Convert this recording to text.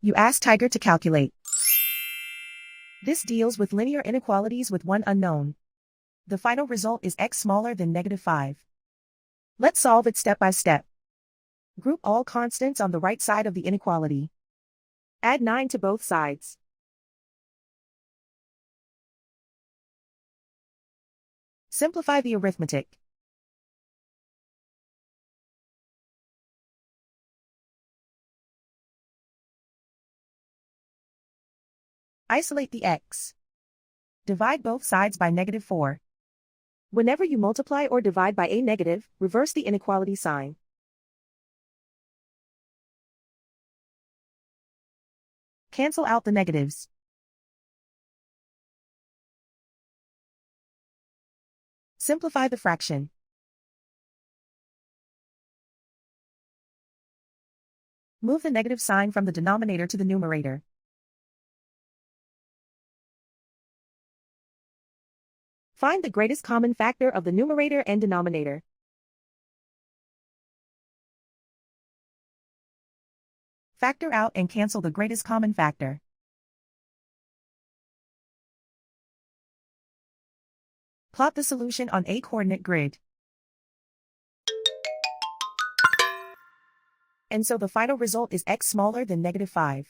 You ask Tiger to calculate. This deals with linear inequalities with one unknown. The final result is x smaller than -5. Let's solve it step by step. Group all constants on the right side of the inequality. Add 9 to both sides. Simplify the arithmetic. Isolate the x. Divide both sides by -4. Whenever you multiply or divide by a negative, reverse the inequality sign. Cancel out the negatives. Simplify the fraction. Move the negative sign from the denominator to the numerator. Find the greatest common factor of the numerator and denominator. Factor out and cancel the greatest common factor. Plot the solution on a coordinate grid. And so the final result is x smaller than -5.